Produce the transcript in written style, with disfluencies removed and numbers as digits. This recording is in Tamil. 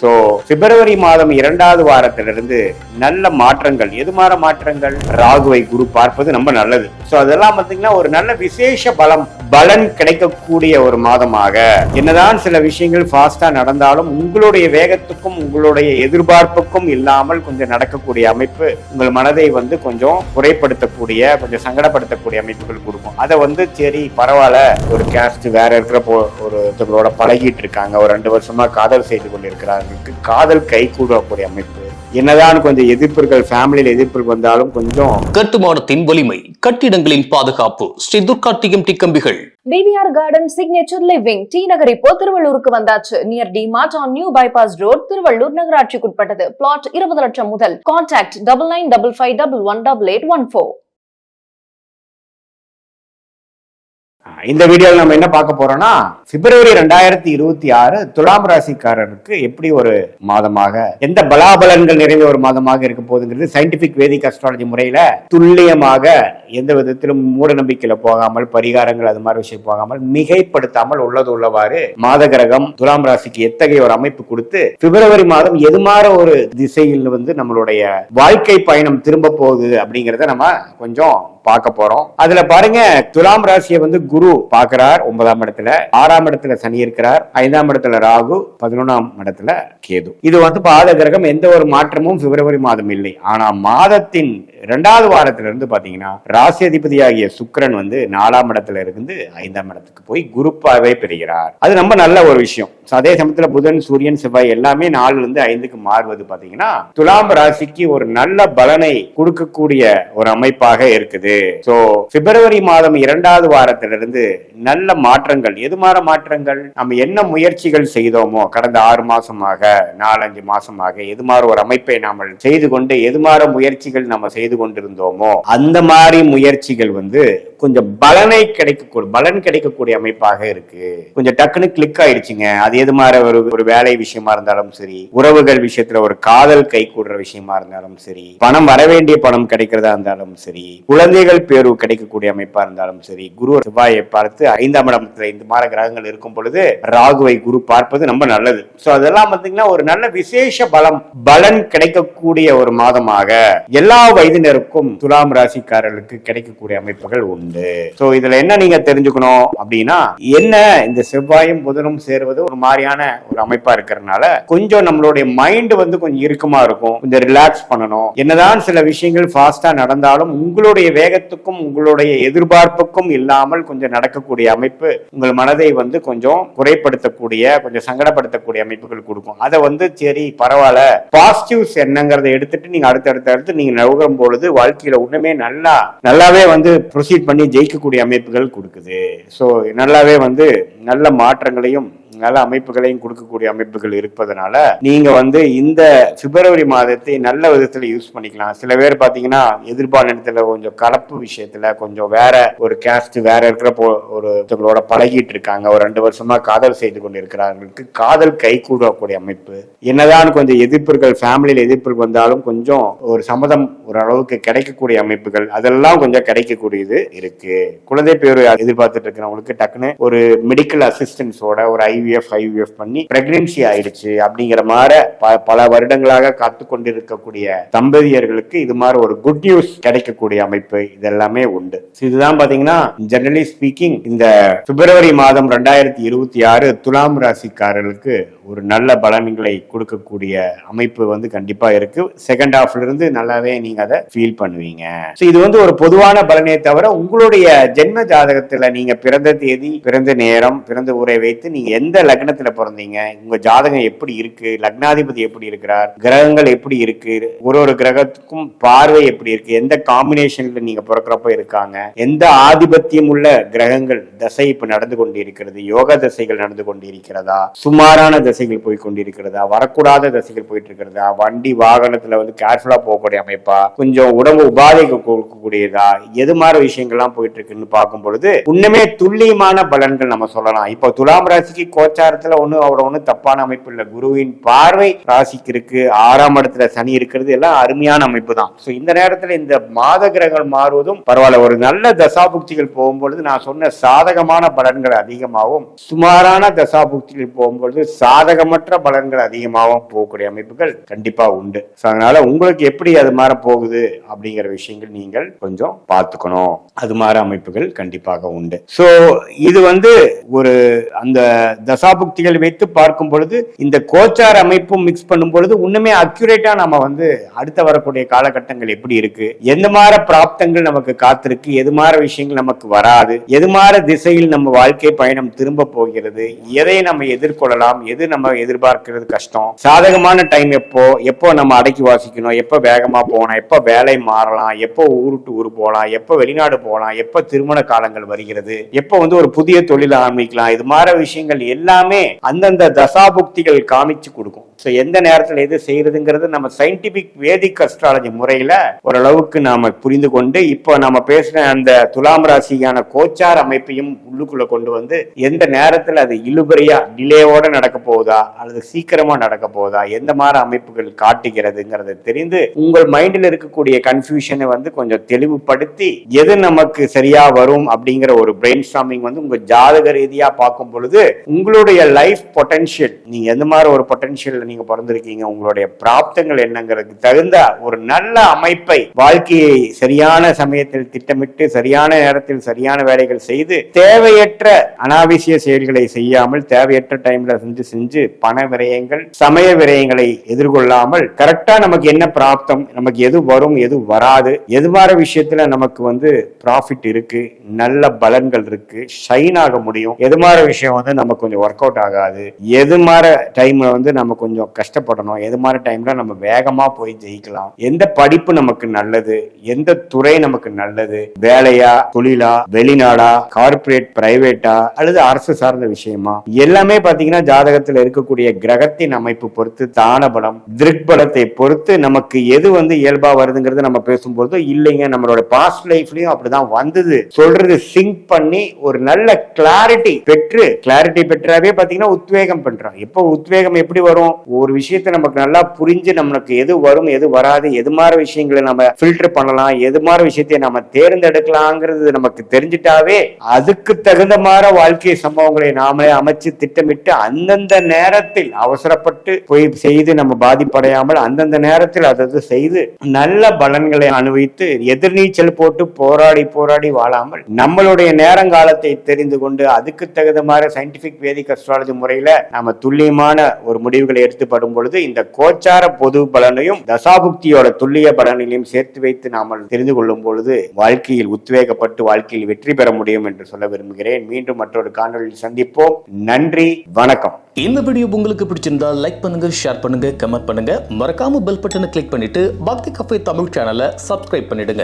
ஸோ பிப்ரவரி மாதம் 2வது வாரத்திலிருந்து நல்ல மாற்றங்கள், எது மாற மாற்றங்கள், ராகுவை குரு பார்ப்பது ரொம்ப நல்லது. ஸோ அதெல்லாம் பார்த்தீங்கன்னா ஒரு நல்ல விசேஷ பலன் கிடைக்கக்கூடிய ஒரு மாதமாக, என்னதான் சில விஷயங்கள் ஃபாஸ்டா நடந்தாலும் உங்களுடைய வேகத்துக்கும் உங்களுடைய எதிர்பார்ப்புக்கும் இல்லாமல் கொஞ்சம் நடக்கக்கூடிய அமைப்பு உங்கள் மனதை கொஞ்சம் குறைப்படுத்தக்கூடிய, கொஞ்சம் சங்கடப்படுத்தக்கூடிய அமைப்புகள் கொடுக்கும். அதை சரி பரவாயில்ல, ஒரு கேஸ்ட் வேற இருக்கிறப்போ ஒருத்தவங்களோட பழகிட்டு இருக்காங்க, ஒரு 2 வருஷமா காதல் செய்து கொண்டிருக்கிறாங்க, காதல் கை கூடக்கூடிய அமைப்பு, என்னதான் கொஞ்சம் எதிர்ப்புகள், ஃபேமிலியில் எதிர்ப்புகள் வந்தாலும் கொஞ்சம் கட்டுமானத்தின் வலிமை, கட்டிடங்களின் பாதுகாப்பு, ஸ்ரீ துர்கா டிஎம்டி கம்பிகள். PVR garden signature living T Nagar இப்போ திருவள்ளூருக்கு வந்தாச்சு. Near DMart on new bypass road, Tiruvallur நகராட்சிக்குட்பட்டது. பிளாட் 20 லட்சம் முதல். கான்டாக்ட் 9955511814. இந்த வீடியோவில் நம்ம என்ன பார்க்க போறோம்னா, பிப்ரவரி 2026 துலாம் ராசிக்காரருக்கு எப்படி ஒரு மாதமாக, எந்த பலாபலன்கள் நிறைந்த ஒரு மாதமாக இருக்க போகுதுங்கிறது சயின்டிபிக் வேதிக் அஸ்ட்ராலஜி முறையில துல்லியமாக, எந்த விதத்திலும் மூட நம்பிக்கையில போகாமல், பரிகாரங்கள் அது மாதிரி விஷயம் போகாமல், மிகைப்படுத்தாமல் உள்ளது உள்ளவாறு மாத கிரகம் துலாம் ராசிக்கு எத்தகைய ஒரு அமைப்பு கொடுத்து பிப்ரவரி மாதம் எது மாதிரி ஒரு திசையில் நம்மளுடைய வாழ்க்கை பயணம் திரும்ப போகுது அப்படிங்கிறத நம்ம கொஞ்சம் பார்க்க போறோம். அதுல பாருங்க, துலாம் ராசியை குரு பார்க்கிறார் 9ஆம் இடத்துல, 6ஆம் இடத்துல சனி இருக்கிறார், 5ஆம் இடத்துல ராகு, 11ஆம் இடத்துல கேது. இது பாத கிரகம், எந்த ஒரு மாற்றமும் பிப்ரவரி மாதம் இல்லை. ஆனா மாதத்தின் 2வது வாரத்திலிருந்து பாத்தீங்கன்னா ராசி அதிபதியாகிய சுக்கிரன் 4ஆம் இடத்துல இருந்து 5ஆம் இடத்துக்கு போய் குருப்பாவை பெறுகிறார். அது ரொம்ப நல்ல ஒரு விஷயம். அதே சமயத்துல புதன், சூரியன், செவ்வாய் எல்லாமே 4லிருந்து 5க்கு மாறுவது பாத்தீங்கன்னா துலாம் ராசிக்கு ஒரு நல்ல பலனை கொடுக்கக்கூடிய ஒரு அமைப்பாக இருக்குது. சோ பிப்ரவரி மாதம் 2வது வாரத்திலிருந்து நல்ல மாற்றங்கள், எது மாற மாற்றங்கள், நம்ம என்ன முயற்சிகள் செய்தோமோ கடந்த 6 மாசமாக, 4-5 மாசமாக, எது மாற ஒரு அமைப்பை நாம செய்து கொண்டு, எது மாற முயற்சிகள் நம்ம செய்து கொண்டிருந்தோமோ அந்த மாதிரி முயற்சிகள் கொஞ்சம் பலன் கிடைக்கக்கூடிய அமைப்பாக இருக்கு. கொஞ்சம் டக்குன்னு கிளிக் ஆயிடுச்சுங்க. அது எது மாதிரி ஒரு வேலை விஷயமா இருந்தாலும் சரி, உறவுகள் விஷயத்துல ஒரு காதல் கை கூடுற விஷயமா இருந்தாலும் சரி, பணம் வர வேண்டிய பணம் கிடைக்கிறதா இருந்தாலும் சரி, குழந்தைகள் பேரு கிடைக்கக்கூடிய அமைப்பா இருந்தாலும் சரி, குரு செவ்வாயை பார்த்து 5ஆம் இடத்துல இந்த மாதிரி கிரகங்கள் இருக்கும் பொழுது ராகுவை குரு பார்ப்பது ரொம்ப நல்லது. சோ அதெல்லாம் ஒரு நல்ல விசேஷ பலன் கிடைக்கக்கூடிய ஒரு மாதமாக எல்லா வயதினருக்கும் துலாம் ராசிக்காரர்களுக்கு கிடைக்கக்கூடிய அமைப்புகள் உண்டு. சோ இதுல என்ன நீங்க தெரிஞ்சுக்கணும் அப்படின்னா, என்ன இந்த செவ்வாயும் புதனும் சேர்வது ஒரு மாதிரியான ஒரு அமைப்பா இருக்கிறதுனால கொஞ்சம் நம்மளுடைய மைண்ட் கொஞ்சம் இறுக்கமா இருக்கும், கொஞ்சம் ரிலாக்ஸ் பண்ணணும். என்னதான் சில விஷயங்கள் ஃபாஸ்டா நடந்தாலும் உங்களுடைய வேகத்துக்கும் உங்களுடைய எதிர்பார்ப்புக்கும் இல்லாமல் கொஞ்சம் நடக்கக்கூடிய அமைப்பு உங்கள் மனதை கொஞ்சம் குறைப்படுத்தக்கூடிய, கொஞ்சம் சங்கடப்படுத்தக்கூடிய அமைப்புகள் கொடுக்கும். அதை சரி பரவாயில்ல, பாசிட்டிவ்ஸ் என்னங்கிறத எடுத்துட்டு நீங்க அடுத்து நீங்க நகரும் பொழுது வாழ்க்கையில உடனே நல்லாவே ப்ரொசீட் பண்ணி ஜெயிக்கக்கூடிய அமைப்புகள் கொடுக்குது. சோ நல்லாவே நல்ல மாற்றங்களையும் நல்ல அமைப்புகளையும் கொடுக்கக்கூடிய அமைப்புகள் இருப்பதனால நீங்க இந்த பிப்ரவரி மாதத்தை நல்ல விதத்துல யூஸ் பண்ணிக்கலாம். சில பேர் பாத்தீங்கன்னா எதிர்பார்ப்புல கொஞ்சம் கலப்பு விஷயத்துல கொஞ்சம் வேற ஒரு கேஸ்ட் வேற இருக்கிறப்போ ஒருத்தவங்களோட பழகிட்டு இருக்காங்க, ஒரு 2 வருஷமா காதல் செய்து கொண்டிருக்கிறார்களுக்கு காதல் கை கூடக்கூடிய அமைப்பு, என்னதான் கொஞ்சம் எதிர்ப்புகள், ஃபேமிலியில் எதிர்ப்புகள் வந்தாலும் கொஞ்சம் ஒரு சம்மதம் ஒரு அளவுக்கு கிடைக்கக்கூடிய அமைப்புகள், அதெல்லாம் கொஞ்சம் கிடைக்கக்கூடியது இருக்கு. குழந்தை பேரு எதிர்பார்த்துட்டு இருக்கிறவங்களுக்கு டக்குன்னு ஒரு மெடிக்கல் அசிஸ்டன்ஸோட ஒரு IVF பண்ணி பிரெக்னன்சி ஆயிடுச்சு அப்படிங்கிற மாதிரி பல வருடங்களாக காத்து கொண்டிருக்கக்கூடிய தம்பதியர்களுக்கு இது மாதிரி ஒரு குட் நியூஸ் கிடைக்கக்கூடிய அமைப்பு இதெல்லாமே உண்டு. இதுதான் பாத்தீங்கன்னா ஜெனரலி ஸ்பீக்கிங் இந்த பிப்ரவரி மாதம் 2026 துலாம் ராசிக்காரர்களுக்கு ஒரு நல்ல பலன்களை கொடுக்கக்கூடிய அமைப்பு கண்டிப்பா இருக்கு. செகண்ட் ஹாஃப்ல இருந்து நல்லாவே நீங்க அதை ஃபீல் பண்ணுவீங்க. இது ஒரு பொதுவான பலனே தவிர உங்களுடைய ஜென்ம ஜாதகத்துல நீங்க பிறந்த தேதி, பிறந்த நேரம், பிறந்த ஊரை வைத்து நீங்க எந்த லக்னத்துல பிறந்தீங்க, உங்க ஜாதகம் எப்படி இருக்கு, லக்னாதிபதி எப்படி இருக்கிறார், கிரகங்கள் எப்படி இருக்கு, ஒரு கிரகத்துக்கும் பார்வை எப்படி இருக்கு, எந்த காம்பினேஷன்ல நீங்க பிறக்கிறப்ப இருக்காங்க, எந்த ஆதிபத்தியம் உள்ள கிரகங்கள் தசை இப்ப நடந்து கொண்டிருக்கிறது, யோக தசைகள் நடந்து கொண்டிருக்கிறதா, சுமாரான தசைகள் போய் கொண்டிருக்கிறதா, வரக்கூடாத தசைகள் போயிட்டு இருக்கிறதா, வண்டி வாகனத்துல கேர்ஃபுல்லா போகக்கூடிய அமைப்பா, கொஞ்சம் உடம்பு உபாதைகள் கொடுக்கக்கூடியதா, எது மாதிரி விஷயங்கள்லாம் போயிட்டு இருக்குன்னு பார்க்கும் பொழுது உண்மையே துல்லியமான பலன்கள் நம்ம சொல்லலாம். இப்போ துலாம் ராசிக்கு கோச்சாரத்துல ஒன்னும் தப்பான அமைப்பு இல்லை. குருவின் பார்வை ராசிக்கு இருக்கு, 6ஆம் இடத்துல சனி இருக்கிறது, எல்லாம் அருமையான அமைப்பு தான். சோ இந்த நேரத்துல இந்த மாத கிரகங்கள் மாறுவதும் பரவாயில்ல. ஒரு நல்ல தசாபுக்திகள் போகும்பொழுது நான் சொன்ன சாதகமான பலன்கள் அதிகமாகவும், சுமாரான தசாபுக்திகள் போகும்பொழுது சாதகமற்ற பலன்கள் அதிகமாகவும் போகக்கூடிய அமைப்புகள் கண்டிப்பா உண்டு. அதனால உங்களுக்கு எப்படி அது மாதிரி போகுது அப்படிங்கிற விஷயங்கள் நீங்கள் கொஞ்சம் பார்த்துக்கணும். அது மாதிரி அமைப்புகள் கண்டிப்பாக உண்டு. சோ இது ஒரு அந்த தசாபுக்திகள் வைத்து பார்க்கும் பொழுது இந்த கோச்சார அமைப்பும் மிக்ஸ் பண்ணும் பொழுது இன்னுமே அக்யூரேட்டா நம்ம அடுத்த வரக்கூடிய காலகட்டங்கள் எப்படி இருக்கு, எந்த மாதிரி பிராப்தங்கள் நமக்கு காத்திருக்கு, எது மாதிரி விஷயங்கள் நமக்கு வராது, எது மாதிரி திசையில் நம்ம வாழ்க்கை பயணம் திரும்ப போகிறது, எதை நம்ம எதிர்கொள்ளலாம், எது நம்ம எதிர்பார்க்கிறது கஷ்டம், சாதகமான டைம் எப்போ நம்ம அடக்கி வாசிக்கணும், எப்போ வேகமா போகணும், எப்போ வேலை மாறலாம், எப்போ ஊருக்கு ஊர் போகலாம், எப்போ வெளிநாடு போகலாம், எப்போ திருமண காலங்கள் வருகிறது, எப்போ ஒரு புதிய தொழில் ஆரம்பிக்கலாம், இது மாதிரி விஷயங்கள் எல்லாமே அந்தந்த தசாபுக்திகள் காமிச்சு கொடுக்கும். ஸோ எந்த நேரத்தில் எது செய்யறதுங்கிறது நம்ம சயின்டிபிக் வேதிக் அஸ்ட்ராலஜி முறையில ஓரளவுக்கு நாம புரிந்து கொண்டு இப்போ நம்ம பேசுற அந்த துலாம் ராசியான கோச்சார் அமைப்பையும் உள்ளுக்குள்ள கொண்டு எந்த நேரத்தில் அது இழுபறியா டிலேவோட நடக்க போகுதா அல்லது சீக்கிரமா நடக்க போகுதா, எந்த மாதிரி அமைப்புகள் காட்டுகிறதுங்கிறத தெரிந்து உங்கள் மைண்டில் இருக்கக்கூடிய கன்ஃபியூஷனை கொஞ்சம் தெளிவுபடுத்தி எது நமக்கு சரியா வரும் அப்படிங்கிற ஒரு பிரெயின் ஸ்டார்மிங் உங்க ஜாதக ரீதியா பார்க்கும் பொழுது உங்களுடைய லைஃப் பொட்டன்ஷியல், நீங்க எந்த மாதிரி ஒரு பொட்டன்ஷியல் நீங்க பிறந்திருக்கீங்க, உங்களுடைய பிராப்தங்கள் என்னங்கிறதுக்கு தகுந்த ஒரு நல்ல அமைப்பை, வாழ்க்கையை சரியான சமயத்தில் திட்டமிட்டு சரியான நேரத்தில் சரியான வேலைகள் செய்து தேவையற்ற அனாவசிய செயல்களை செய்யாமல் தேவையற்ற டைம்ல செஞ்சு பண விரயங்கள் சமய விரயங்களை எதிர்கொள்ளாமல் கரெக்டா நமக்கு என்ன பிராப்தம், நமக்கு எது வரும் எது வராது, எது மாதிரி விஷயத்துல நமக்கு ப்ராஃபிட் இருக்கு, நல்ல பலன்கள் இருக்கு, ஷைன் ஆக முடியும், எது மாதிரி விஷயம் நமக்கு கொஞ்சம் ஒர்க் அவுட் ஆகாது, எது மாதிரி டைம்ல நம்ம கொஞ்சம் கஷ்டப்படணும், எது மாதிரி டைம்ல நம்ம வேகமா போய் ஜெயிக்கலாம், எந்த படிப்பு நமக்கு நல்லது, எந்த துறை நமக்கு நல்லது, வேலையா தொழிலா வெளிநாடா கார்பரேட் பிரைவேட்டா அல்லது அரசு சார்ந்த விஷயமா, எல்லாமே பாத்தீங்கன்னா ஜாதகத்தில் இருக்கக்கூடிய கிரகத்தின் அமைப்பு பொறுத்து, தான பலம் திருக்பலத்தை பொறுத்து நமக்கு எது இயல்பா வருதுங்கிறது நம்ம பேசும்போது இல்லைங்க நம்மளோட பாஸ்ட் லைஃப்லயும் அப்படிதான் வந்தது சொல்றது சிங்க் பண்ணி ஒரு நல்ல கிளாரிட்டி பெற்றாவே பாத்தீங்கன்னா உத்வேகம் பண்றோம். எப்போ உத்வேகம் எப்படி வரும், ஒரு விஷயத்தை நமக்கு நல்லா புரிஞ்சு நமக்கு எது வரும் எது வராது, எது மாதிரி விஷயங்களை நம்ம ஃபில்டர் பண்ணலாம், எது மாதிரி விஷயத்தை நம்ம தேர்ந்தெடுக்கலாங்கிறது நமக்கு தெரிஞ்சிட்டாவே அதுக்கு தகுந்த மாதிரி வாழ்க்கை சம்பவங்களை நாமளே அமைச்சு திட்டமிட்டு அந்தந்த நேரத்தில் அவசரப்பட்டு போய் செய்து நம்ம பாதிப்படையாமல் அந்தந்த நேரத்தில் அதை செய்து நல்ல பலன்களை அனுபவித்து எதிர்நீச்சல் போட்டு போராடி வாழாமல் நம்மளுடைய நேரங்காலத்தை தெரிந்து கொண்டு அதுக்கு தகுந்த மாதிரி சயின்டிபிக் வேதிக் அஸ்ட்ராலஜி முறையில நாம துல்லியமான ஒரு முடிவுகளை எடுத்துப்படும் பொழுது இந்த கோச்சார பொது பலனையும் தசாபுக்தியோட துல்லிய பலனையும் சேர்த்து வைத்து நாம தெரிந்து கொள்ளும் பொழுது வாழ்க்கையில் உத்வேகப்பட்டு வாழ்க்கையில் வெற்றி பெற முடியும் என்று சொல்ல விரும்புகிறேன். மீண்டும் மற்றொரு காணொலியில் சந்திப்போம். நன்றி, வணக்கம். இந்த வீடியோ உங்களுக்கு பிடிச்சிருந்தா லைக் பண்ணுங்க, ஷேர் பண்ணுங்க, கமெண்ட் பண்ணுங்க, மறக்காம பெல் பட்டனை கிளிக் பண்ணிட்டு பக்தி கஃபே தமிழ் சேனலை சப்ஸ்கிரைப் பண்ணிடுங்க.